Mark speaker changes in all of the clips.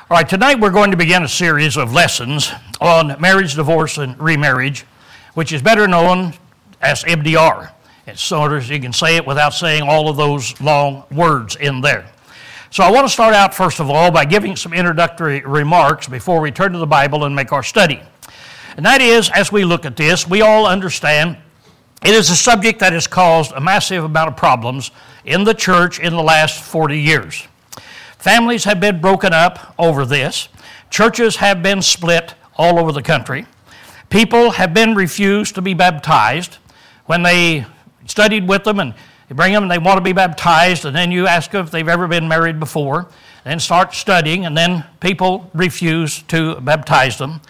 Speaker 1: All right, tonight we're going to begin a series of lessons on marriage, divorce, and remarriage, which is better known as MDR. It's sort of, you can say it without saying all of those long words in there. So I want to start out, first of all, by giving some introductory remarks before we turn to the Bible and make our study. And that is, as we look at this, we all understand it is a subject that has caused a massive amount of problems in the church in the last 40 years. Families have been broken up over this. Churches have been split all over the country. People have been refused to be baptized. When they studied with them and you bring them and they want to be baptized, and then you ask them if they've ever been married before, then start studying, and then people refuse to baptize them.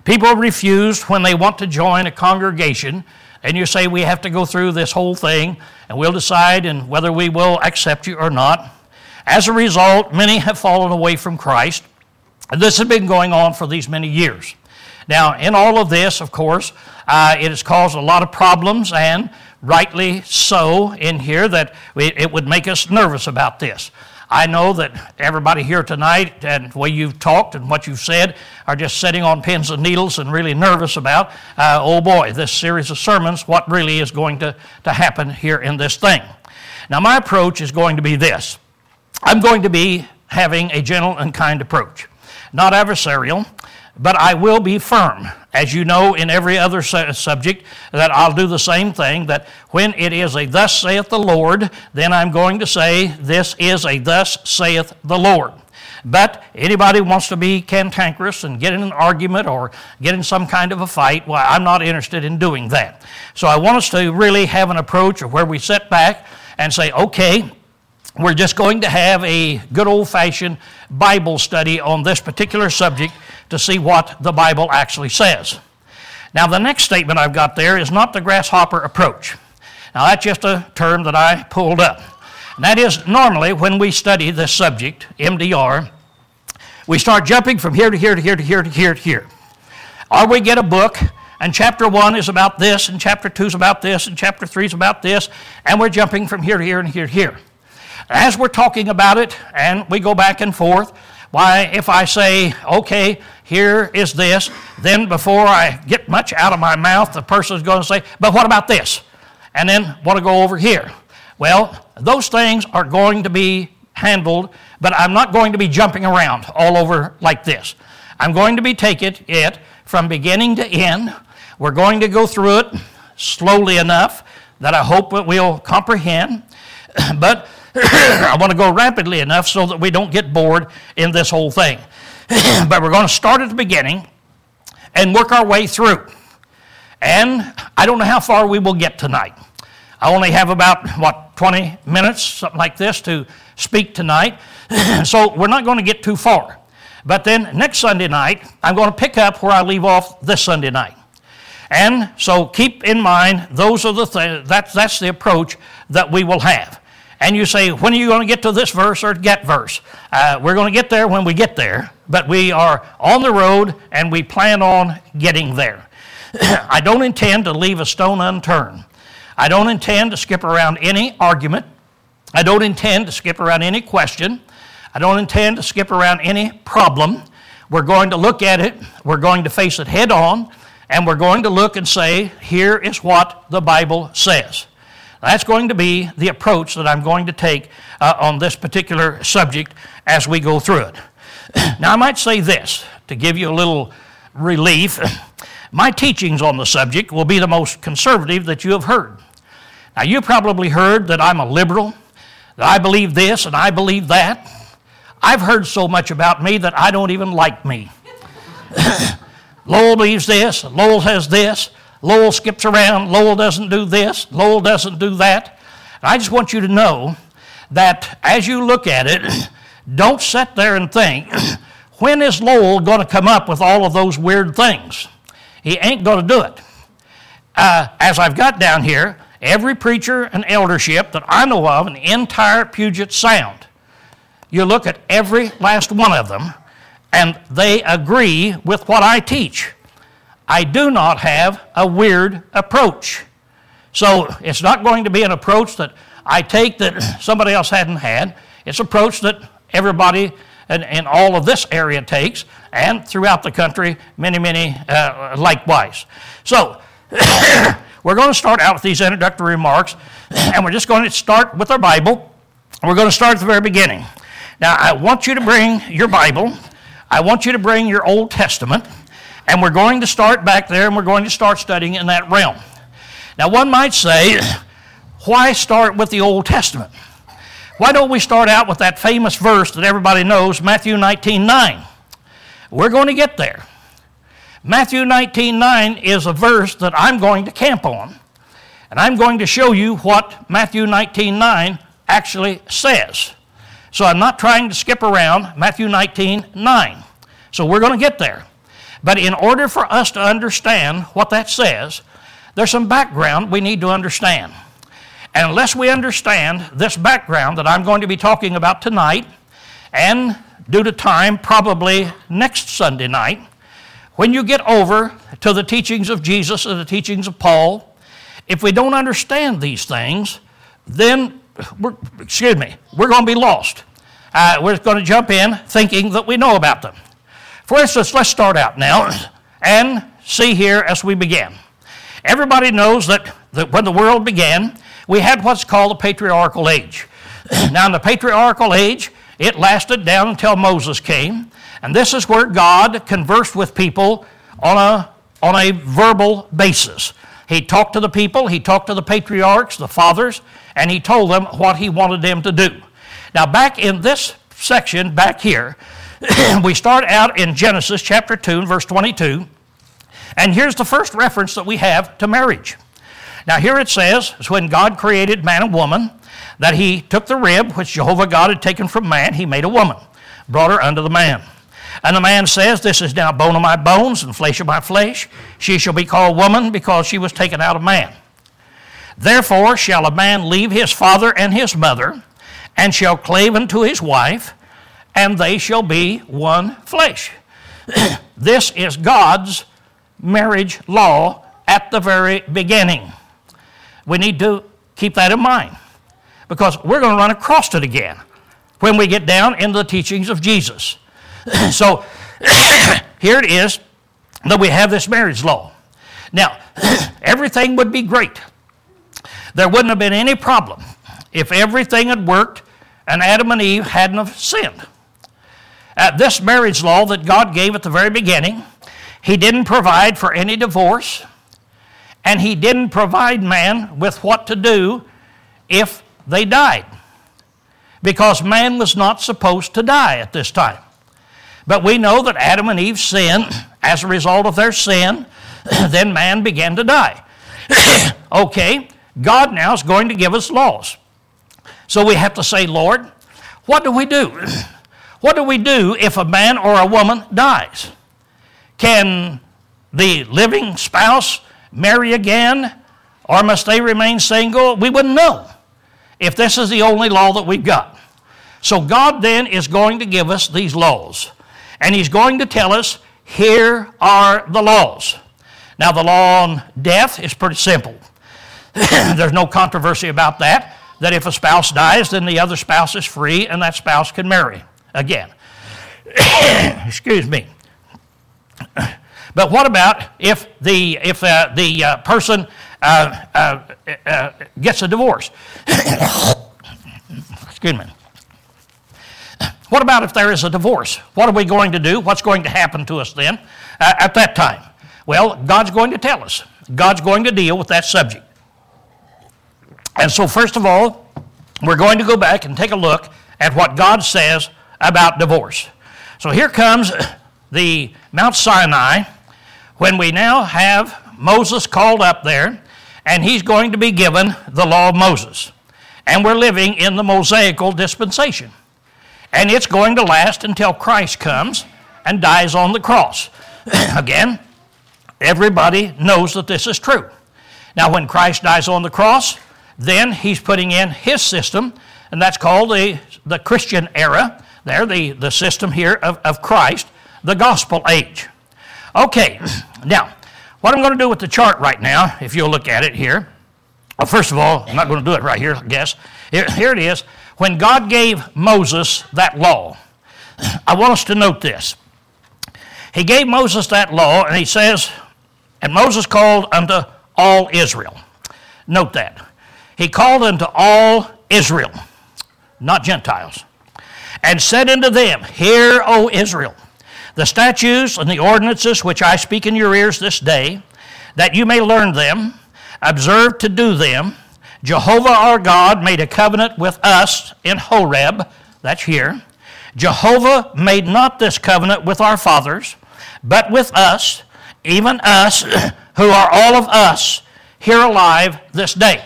Speaker 1: People refuse when they want to join a congregation, and you say we have to go through this whole thing, and we'll decide and whether we will accept you or not. As a result, many have fallen away from Christ, and this has been going on for these many years. Now, in all of this, of course, it has caused a lot of problems, and rightly so in here, that it would make us nervous about this. I know that everybody here tonight, and the way you've talked and what you've said, are just sitting on pins and needles and really nervous about, oh boy, this series of sermons, what really is going to happen here in this thing. Now, my approach is going to be this. I'm going to be having a gentle and kind approach, not adversarial, but I will be firm. As you know, in every other subject, that I'll do the same thing, that when it is a thus saith the Lord, then I'm going to say this is a thus saith the Lord. But anybody wants to be cantankerous and get in an argument or get in some kind of a fight, well, I'm not interested in doing that. So I want us to really have an approach of where we sit back and say, okay, we're just going to have a good old-fashioned Bible study on this particular subject to see what the Bible actually says. Now, the next statement I've got there is not the grasshopper approach. Now, that's just a term that I pulled up. And that is, normally, when we study this subject, MDR, we start jumping from here to here to here to here to here to here. Or we get a book, and chapter 1 is about this, and chapter 2 is about this, and chapter 3 is about this, and we're jumping from here to here and here to here. As we're talking about it, and we go back and forth, why, if I say, okay, here is this, then before I get much out of my mouth, the person is going to say, but what about this? And then want to go over here. Well, those things are going to be handled, but I'm not going to be jumping around all over like this. I'm going to be taking it from beginning to end. We're going to go through it slowly enough that I hope that we'll comprehend, but I want to go rapidly enough so that we don't get bored in this whole thing. But we're going to start at the beginning and work our way through. And I don't know how far we will get tonight. I only have about, 20 minutes, something like this, to speak tonight. So we're not going to get too far. But then next Sunday night, I'm going to pick up where I leave off this Sunday night. And so keep in mind, those are the things, that's the approach that we will have. And you say, when are you going to get to this verse or that verse? We're going to get there when we get there, but we are on the road and we plan on getting there. I don't intend to leave a stone unturned. I don't intend to skip around any argument. I don't intend to skip around any question. I don't intend to skip around any problem. We're going to look at it, we're going to face it head on, and we're going to look and say, here is what the Bible says. That's going to be the approach that I'm going to take on this particular subject as we go through it. Now, I might say this, to give you a little relief. My teachings on the subject will be the most conservative that you have heard. Now, you probably heard that I'm a liberal, that I believe this and I believe that. I've heard so much about me that I don't even like me. Lowell believes this, Lowell has this. Lowell skips around, Lowell doesn't do this, Lowell doesn't do that. And I just want you to know that as you look at it, don't sit there and think, when is Lowell going to come up with all of those weird things? He ain't going to do it. As I've got down here, every preacher and eldership that I know of in the entire Puget Sound, you look at every last one of them, and they agree with what I teach. I do not have a weird approach. So it's not going to be an approach that I take that somebody else hadn't had. It's an approach that everybody in all of this area takes, and throughout the country, many likewise. So we're going to start out with these introductory remarks, and we're just going to start with our Bible. We're going to start at the very beginning. Now, I want you to bring your Bible. I want you to bring your Old Testament, and we're going to start back there, and we're going to start studying in that realm. Now, one might say, why start with the Old Testament? Why don't we start out with that famous verse that everybody knows, Matthew 19:9? We're going to get there. Matthew 19:9 is a verse that I'm going to camp on, and I'm going to show you what Matthew 19:9 actually says. So I'm not trying to skip around Matthew 19:9. So we're going to get there. But in order for us to understand what that says, there's some background we need to understand. And unless we understand this background that I'm going to be talking about tonight, and due to time, probably next Sunday night, when you get over to the teachings of Jesus and the teachings of Paul, if we don't understand these things, then, we're going to be lost. We're going to jump in thinking that we know about them. For instance, let's start out now and see here as we begin. Everybody knows that when the world began, we had what's called the patriarchal age. Now, in the patriarchal age, it lasted down until Moses came, and this is where God conversed with people on a verbal basis. He talked to the people, he talked to the patriarchs, the fathers, and he told them what he wanted them to do. Now, back in this section, back here, we start out in Genesis chapter 2, verse 22, and here's the first reference that we have to marriage. Now, here it says, it's when God created man and woman, that he took the rib which Jehovah God had taken from man, he made a woman, brought her unto the man. And the man says, this is now bone of my bones and flesh of my flesh. She shall be called woman because she was taken out of man. Therefore shall a man leave his father and his mother, and shall cleave unto his wife, and they shall be one flesh. This is God's marriage law at the very beginning. We need to keep that in mind, because we're going to run across it again when we get down into the teachings of Jesus. So here it is that we have this marriage law. Now, everything would be great. There wouldn't have been any problem if everything had worked and Adam and Eve hadn't have sinned. This marriage law that God gave at the very beginning, he didn't provide for any divorce, and he didn't provide man with what to do if they died, because man was not supposed to die at this time. But we know that Adam and Eve sinned. As a result of their sin, then man began to die. Okay, God now is going to give us laws. So we have to say, Lord, what do we do? What do we do if a man or a woman dies? Can the living spouse marry again, or must they remain single? We wouldn't know if this is the only law that we've got. So God then is going to give us these laws, and he's going to tell us, here are the laws. Now, the law on death is pretty simple. There's no controversy about that if a spouse dies, then the other spouse is free, and that spouse can marry again. Excuse me. But what about if the person gets a divorce? Excuse me. What about if there is a divorce? What are we going to do? What's going to happen to us then at that time? Well, God's going to tell us. God's going to deal with that subject. And so first of all, we're going to go back and take a look at what God says about divorce. So here comes the Mount Sinai, when we now have Moses called up there, and he's going to be given the law of Moses. And we're living in the Mosaical dispensation. And it's going to last until Christ comes and dies on the cross. Again, everybody knows that this is true. Now, when Christ dies on the cross, then he's putting in his system, and that's called the Christian era, there, the system here of Christ, the gospel age. Okay, now, What I'm going to do with the chart right now, if you'll look at it here, well, first of all, I'm not going to do it right here, I guess. Here it is. When God gave Moses that law, I want us to note this. He gave Moses that law, and he says, and Moses called unto all Israel. Note that. He called unto all Israel, not Gentiles, and said unto them, Hear, O Israel, the statutes and the ordinances which I speak in your ears this day, that you may learn them, observe to do them. Jehovah our God made a covenant with us in Horeb, that's here. Jehovah made not this covenant with our fathers, but with us, even us, who are all of us here alive this day.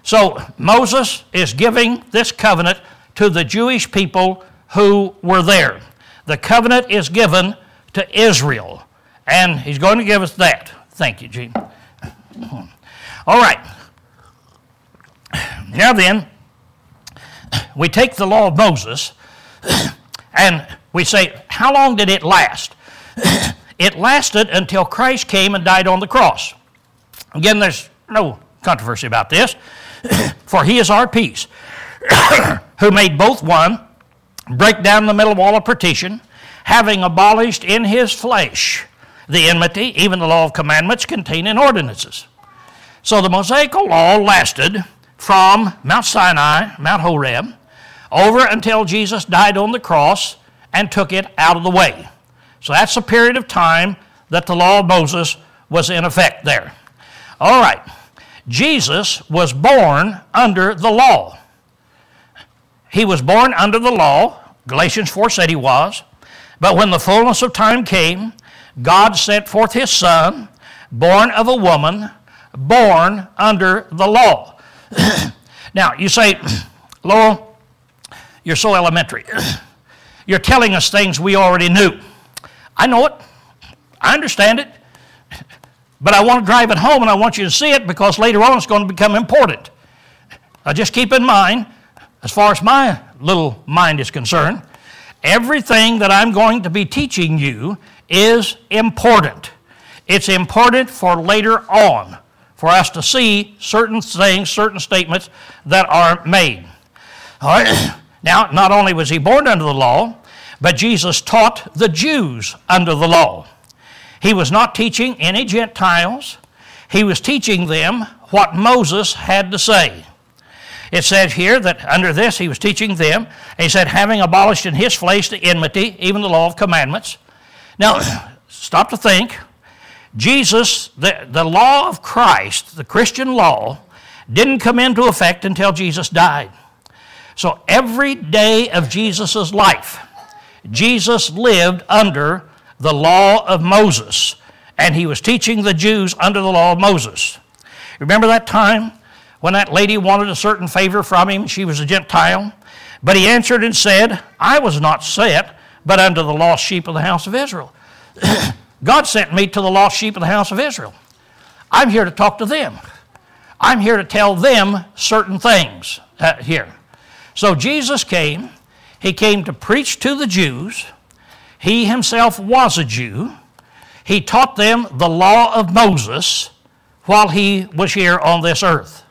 Speaker 1: So Moses is giving this covenant to the Jewish people who were there. The covenant is given to Israel, and he's going to give us that. Thank you, Gene. All right. Now then, we take the law of Moses, and we say, how long did it last? It lasted until Christ came and died on the cross. Again, there's no controversy about this. For he is our peace, who made both one, break down the middle wall of partition, having abolished in his flesh the enmity, even the law of commandments contained in ordinances. So the Mosaical law lasted from Mount Sinai, Mount Horeb, over until Jesus died on the cross and took it out of the way. So that's the period of time that the law of Moses was in effect there. All right. Jesus was born under the law. He was born under the law. Galatians 4 said he was. But when the fullness of time came, God sent forth his Son, born of a woman, born under the law. Now, you say, Lowell, you're so elementary. You're telling us things we already knew. I know it. I understand it. But I want to drive it home, and I want you to see it because later on it's going to become important. Just keep in mind, as far as my little mind is concerned, everything that I'm going to be teaching you is important. It's important for later on, for us to see certain things, certain statements that are made. All right. Now, not only was he born under the law, but Jesus taught the Jews under the law. He was not teaching any Gentiles. He was teaching them what Moses had to say. It says here that under this he was teaching them. He said, having abolished in his flesh the enmity, even the law of commandments. Now, stop to think. Jesus, the law of Christ, the Christian law, didn't come into effect until Jesus died. So every day of Jesus' life, Jesus lived under the law of Moses, and he was teaching the Jews under the law of Moses. Remember that time when that lady wanted a certain favor from him? She was a Gentile. But he answered and said, I was not sent, but unto the lost sheep of the house of Israel. God sent me to the lost sheep of the house of Israel. I'm here to talk to them. I'm here to tell them certain things here. So Jesus came. He came to preach to the Jews. He himself was a Jew. He taught them the law of Moses while he was here on this earth.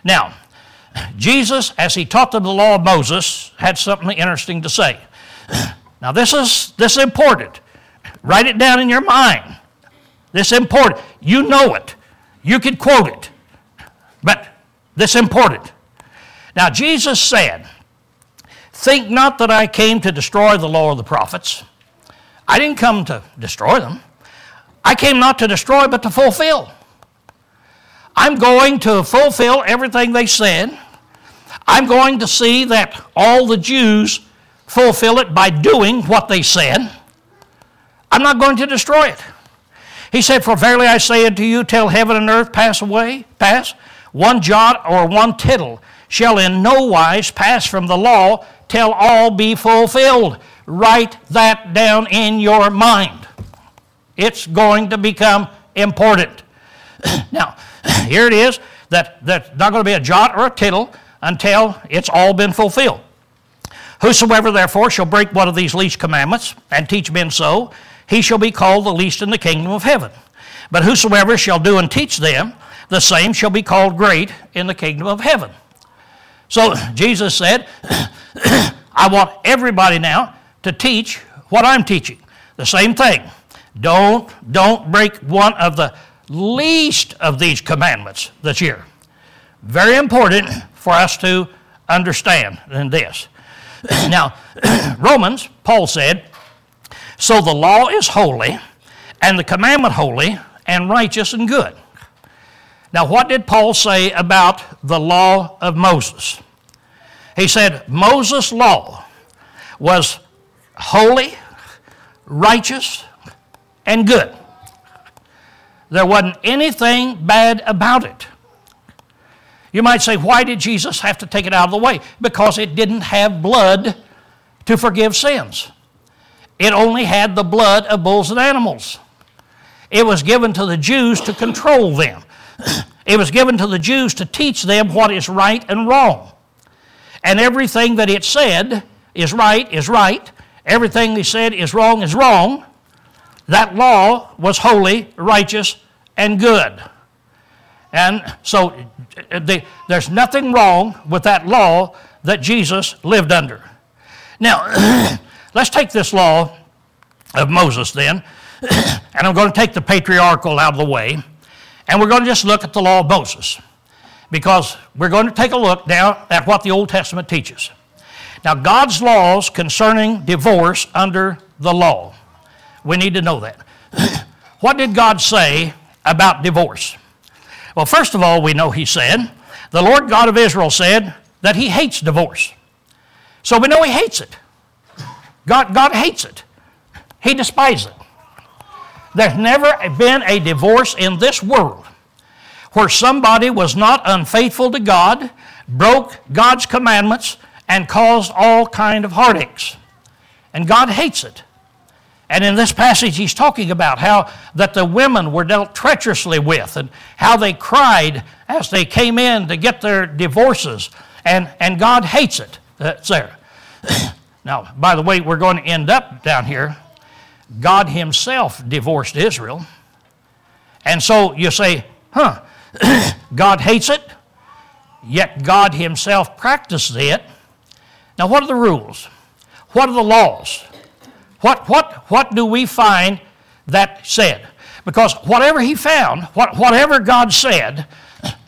Speaker 1: Now, Jesus, as he taught them the law of Moses, had something interesting to say. Now, this is important. Write it down in your mind. This is important. You know it. You could quote it. But this is important. Now, Jesus said, think not that I came to destroy the law of the prophets. I didn't come to destroy them. I came not to destroy, but to fulfill. I'm going to fulfill everything they said. I'm going to see that all the Jews fulfill it by doing what they said. I'm not going to destroy it. He said, for verily I say unto you, till heaven and earth pass, one jot or one tittle shall in no wise pass from the law till all be fulfilled. Write that down in your mind. It's going to become important. Now, here it is, that there's not going to be a jot or a tittle until it's all been fulfilled. Whosoever therefore shall break one of these least commandments and teach men so, he shall be called the least in the kingdom of heaven. But whosoever shall do and teach them, the same shall be called great in the kingdom of heaven. So Jesus said, I want everybody now to teach what I'm teaching. The same thing. Don't break one of the least of these commandments that's here. Very important for us to understand in this. Now, Romans, Paul said, so the law is holy, and the commandment holy, and righteous and good. Now, what did Paul say about the law of Moses? He said Moses' law was holy, righteous, and good. There wasn't anything bad about it. You might say, why did Jesus have to take it out of the way? Because it didn't have blood to forgive sins. It only had the blood of bulls and animals. It was given to the Jews to control them. It was given to the Jews to teach them what is right and wrong. And everything that it said is right is right. Everything they said is wrong is wrong. That law was holy, righteous, and good. And so there's nothing wrong with that law that Jesus lived under. Now, let's take this law of Moses then, and I'm going to take the patriarchal out of the way, and we're going to just look at the law of Moses, because we're going to take a look now at what the Old Testament teaches. Now, God's laws concerning divorce under the law. We need to know that. What did God say about divorce? Well, first of all, we know he said, the Lord God of Israel said that he hates divorce. So we know he hates it. God hates it. He despises it. There's never been a divorce in this world where somebody was not unfaithful to God, broke God's commandments, and caused all kind of heartaches. And God hates it. And in this passage, he's talking about how that the women were dealt treacherously with and how they cried as they came in to get their divorces. And God hates it. That's there. Now, by the way, we're going to end up down here. God himself divorced Israel. And so you say, God hates it, yet God himself practices it. Now, what are the rules? What are the laws? What do we find that said? Because whatever he found, whatever God said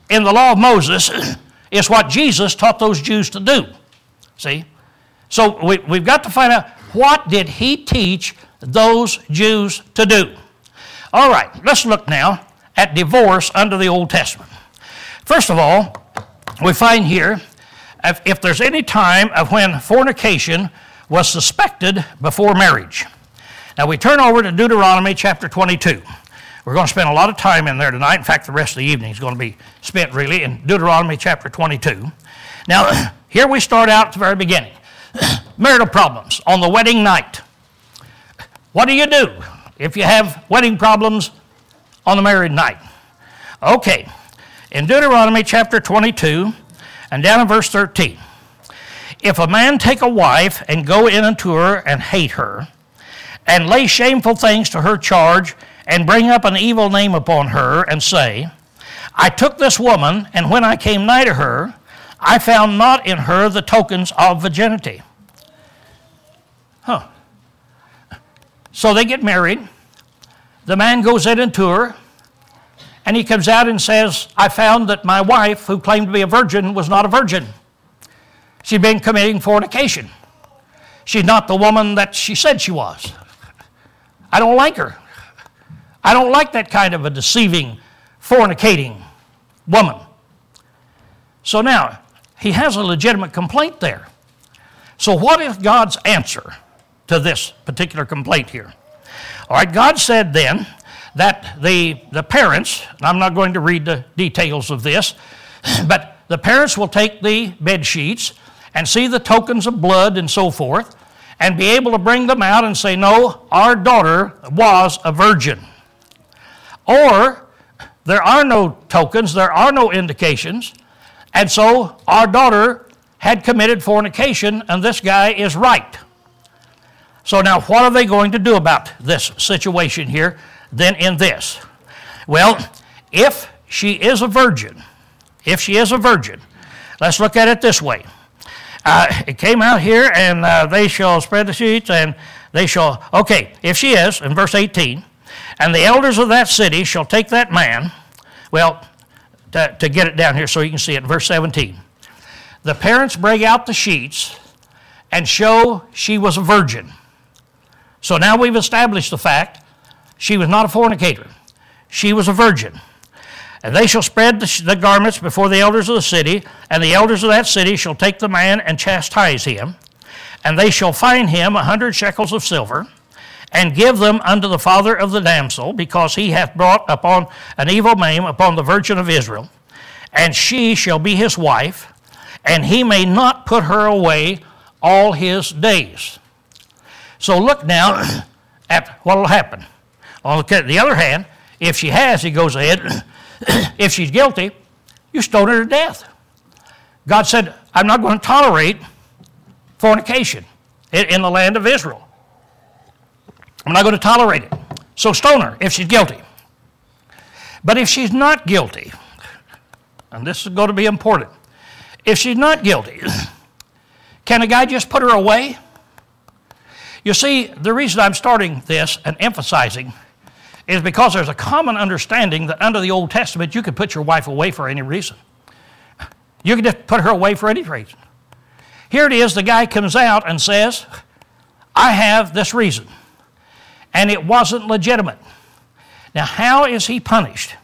Speaker 1: in the law of Moses is what Jesus taught those Jews to do. See? So we've got to find out, what did he teach those Jews to do? All right, let's look now at divorce under the Old Testament. First of all, we find here, if there's any time of when fornication was suspected before marriage. Now we turn over to Deuteronomy chapter 22. We're going to spend a lot of time in there tonight. In fact, the rest of the evening is going to be spent really in Deuteronomy chapter 22. Now, here we start out at the very beginning. Marital problems on the wedding night. What do you do if you have wedding problems on the married night? Okay, in Deuteronomy chapter 22 and down in verse 13. If a man take a wife and go in unto her and hate her, and lay shameful things to her charge, and bring up an evil name upon her, and say, I took this woman, and when I came nigh to her, I found not in her the tokens of virginity. So they get married. The man goes in unto her, and he comes out and says, I found that my wife, who claimed to be a virgin, was not a virgin. She'd been committing fornication. She's not the woman that she said she was. I don't like her. I don't like that kind of a deceiving, fornicating woman. So now, he has a legitimate complaint there. So what is God's answer to this particular complaint here? All right, God said then that the parents, and I'm not going to read the details of this, but the parents will take the bed sheets and see the tokens of blood and so forth, and be able to bring them out and say, no, our daughter was a virgin. Or there are no tokens, there are no indications, and so our daughter had committed fornication, and this guy is right. So now what are they going to do about this situation here then in this? Well, if she is a virgin, let's look at it this way. It came out here, and they shall spread the sheets, and they shall, okay, if she is, in verse 18, and the elders of that city shall take that man, well, to get it down here so you can see it, in verse 17. The parents bring out the sheets and show she was a virgin. So now we've established the fact she was not a fornicator. She was a virgin. And they shall spread the garments before the elders of the city, and the elders of that city shall take the man and chastise him, and they shall fine him 100 shekels of silver, and give them unto the father of the damsel, because he hath brought upon an evil name upon the virgin of Israel, and she shall be his wife, and he may not put her away all his days. So look now at what will happen. On the other hand, if she has, he goes ahead, if she's guilty, you stone her to death. God said, I'm not going to tolerate fornication in the land of Israel. I'm not going to tolerate it. So stone her if she's guilty. But if she's not guilty, and this is going to be important, if she's not guilty, can a guy just put her away? You see, the reason I'm starting this and emphasizing is because there's a common understanding that under the Old Testament you could put your wife away for any reason. You could just put her away for any reason. Here it is, the guy comes out and says, I have this reason, and it wasn't legitimate. Now, how is he punished?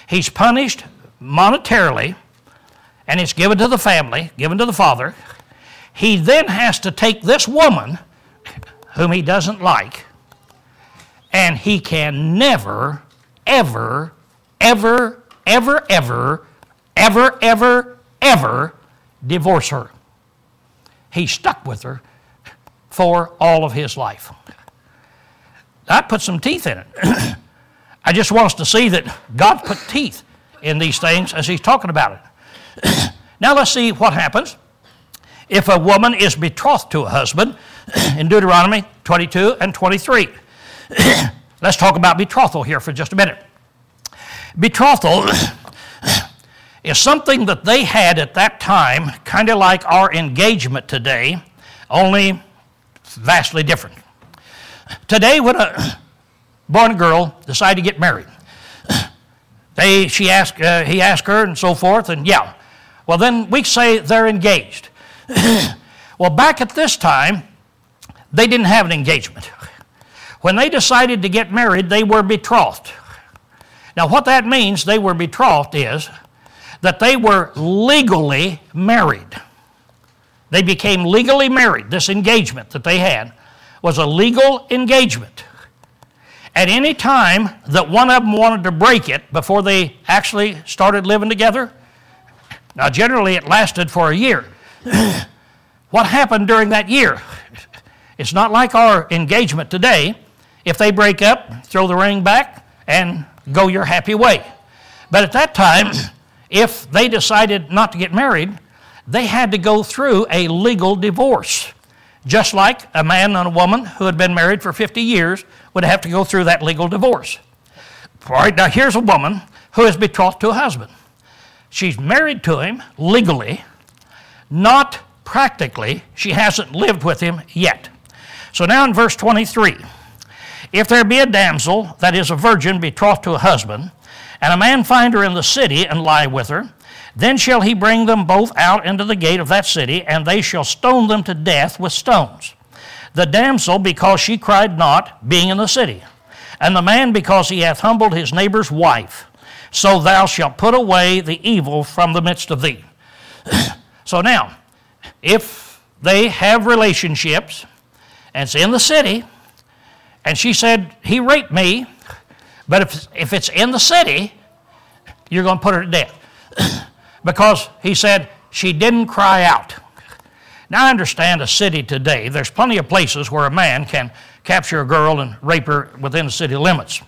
Speaker 1: He's punished monetarily, and it's given to the family, given to the father. He then has to take this woman, whom he doesn't like, and he can never, ever, ever, ever, ever, ever, ever, ever divorce her. He's stuck with her for all of his life. I put some teeth in it. I just want us to see that God put teeth in these things as he's talking about it. Now let's see what happens if a woman is betrothed to a husband in Deuteronomy 22 and 23. Let's talk about betrothal here for just a minute. Betrothal is something that they had at that time, kind of like our engagement today, only vastly different. Today, when a boy and girl decide to get married, he asked her and so forth, and yeah, well then we say they're engaged. Well, back at this time, they didn't have an engagement. When they decided to get married, they were betrothed. Now, what that means, they were betrothed, is that they were legally married. They became legally married. This engagement that they had was a legal engagement. At any time that one of them wanted to break it before they actually started living together, now generally it lasted for a year. What happened during that year? It's not like our engagement today. If they break up, throw the ring back and go your happy way. But at that time, if they decided not to get married, they had to go through a legal divorce. Just like a man and a woman who had been married for 50 years would have to go through that legal divorce. All right, now here's a woman who is betrothed to a husband. She's married to him legally, not practically. She hasn't lived with him yet. So now in verse 23, if there be a damsel that is a virgin betrothed to a husband, and a man find her in the city and lie with her, then shall he bring them both out into the gate of that city, and they shall stone them to death with stones. The damsel, because she cried not, being in the city, and the man, because he hath humbled his neighbor's wife. So thou shalt put away the evil from the midst of thee. So now, if they have relationships, and it's in the city, and she said, he raped me, but if it's in the city, you're going to put her to death. Because he said, she didn't cry out. Now I understand a city today, there's plenty of places where a man can capture a girl and rape her within the city limits.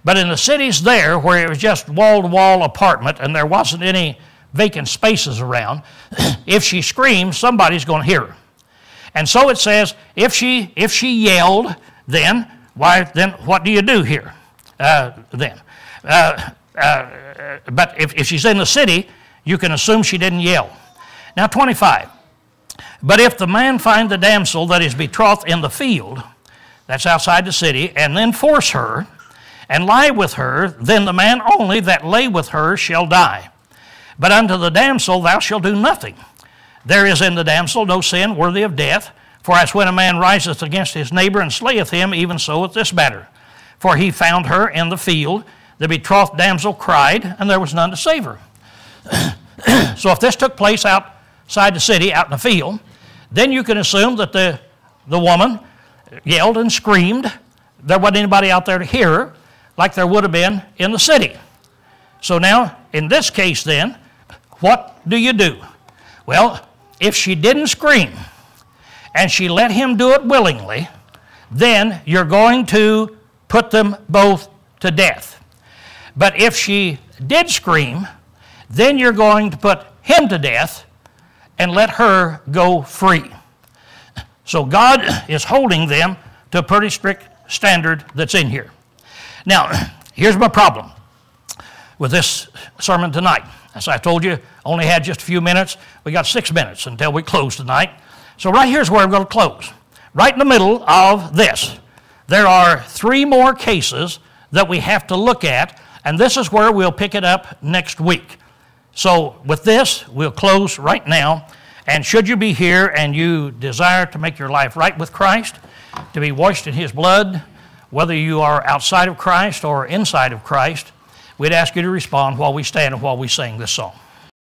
Speaker 1: But in the cities there, where it was just wall-to-wall apartment and there wasn't any vacant spaces around, if she screams, somebody's going to hear her. And so it says, if she yelled, then what do you do here? But if she's in the city, you can assume she didn't yell. Now 25. But if the man find the damsel that is betrothed in the field, that's outside the city, and then force her, and lie with her, then the man only that lay with her shall die. But unto the damsel thou shalt do nothing. There is in the damsel no sin worthy of death, for as when a man riseth against his neighbor and slayeth him, even so with this matter. For he found her in the field, the betrothed damsel cried, and there was none to save her. So if this took place outside the city, out in the field, then you can assume that the woman yelled and screamed. There wasn't anybody out there to hear her, like there would have been in the city. So now, in this case then, what do you do? Well, if she didn't scream, and she let him do it willingly, then you're going to put them both to death. But if she did scream, then you're going to put him to death and let her go free. So God is holding them to a pretty strict standard that's in here. Now, here's my problem with this sermon tonight. As I told you, only had just a few minutes. We got 6 minutes until we close tonight. So right here's where I'm going to close. Right in the middle of this, there are 3 more cases that we have to look at, and this is where we'll pick it up next week. So with this, we'll close right now. And should you be here and you desire to make your life right with Christ, to be washed in His blood, whether you are outside of Christ or inside of Christ, we'd ask you to respond while we stand and while we sing this song.